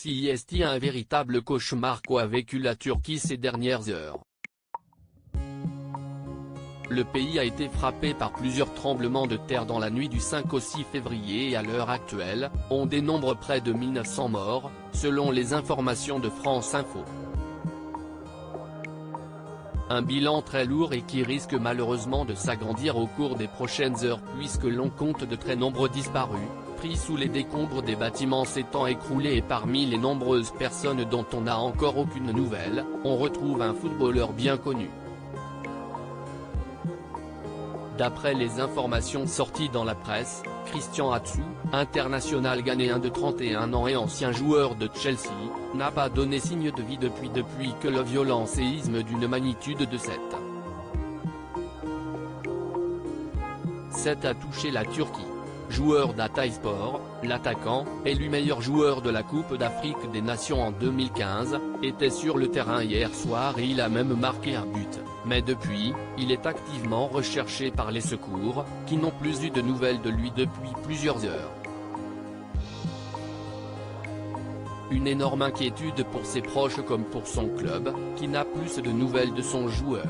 C'est un véritable cauchemar qu'a vécu la Turquie ces dernières heures. Le pays a été frappé par plusieurs tremblements de terre dans la nuit du 5 au 6 février et à l'heure actuelle, on dénombre près de 1900 morts, selon les informations de France Info. Un bilan très lourd et qui risque malheureusement de s'agrandir au cours des prochaines heures puisque l'on compte de très nombreux disparus, pris sous les décombres des bâtiments s'étant écroulés et parmi les nombreuses personnes dont on n'a encore aucune nouvelle, on retrouve un footballeur bien connu. D'après les informations sorties dans la presse, Christian Atsu, international ghanéen de 31 ans et ancien joueur de Chelsea, n'a pas donné signe de vie depuis que le violent séisme d'une magnitude de 7 a touché la Turquie. Joueur d'Hatayspor, l'attaquant, élu meilleur joueur de la Coupe d'Afrique des Nations en 2015, était sur le terrain hier soir et il a même marqué un but, mais depuis, il est activement recherché par les secours, qui n'ont plus eu de nouvelles de lui depuis plusieurs heures. Une énorme inquiétude pour ses proches comme pour son club, qui n'a plus de nouvelles de son joueur.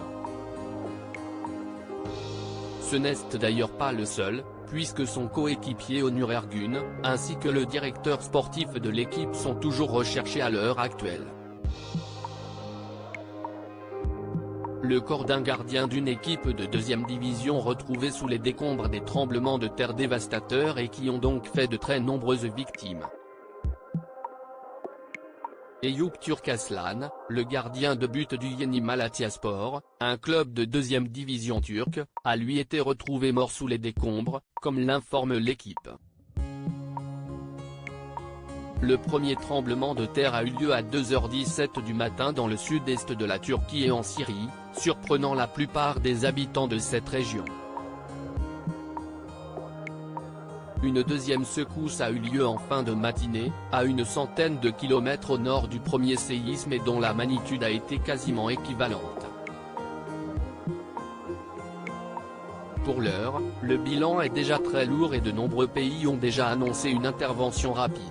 Ce n'est d'ailleurs pas le seul, puisque son coéquipier Onur Ergun, ainsi que le directeur sportif de l'équipe sont toujours recherchés à l'heure actuelle. Le corps d'un gardien d'une équipe de 2e division retrouvé sous les décombres des tremblements de terre dévastateurs et qui ont donc fait de très nombreuses victimes. Eyüp Türkaslan, le gardien de but du Yeni Malatyaspor, un club de 2e division turque, a lui été retrouvé mort sous les décombres, comme l'informe l'équipe. Le premier tremblement de terre a eu lieu à 2h17 du matin dans le sud-est de la Turquie et en Syrie, surprenant la plupart des habitants de cette région. Une deuxième secousse a eu lieu en fin de matinée, à une centaine de kilomètres au nord du premier séisme et dont la magnitude a été quasiment équivalente. Pour l'heure, le bilan est déjà très lourd et de nombreux pays ont déjà annoncé une intervention rapide.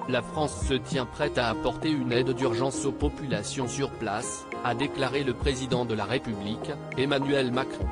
La France se tient prête à apporter une aide d'urgence aux populations sur place, a déclaré le président de la République, Emmanuel Macron.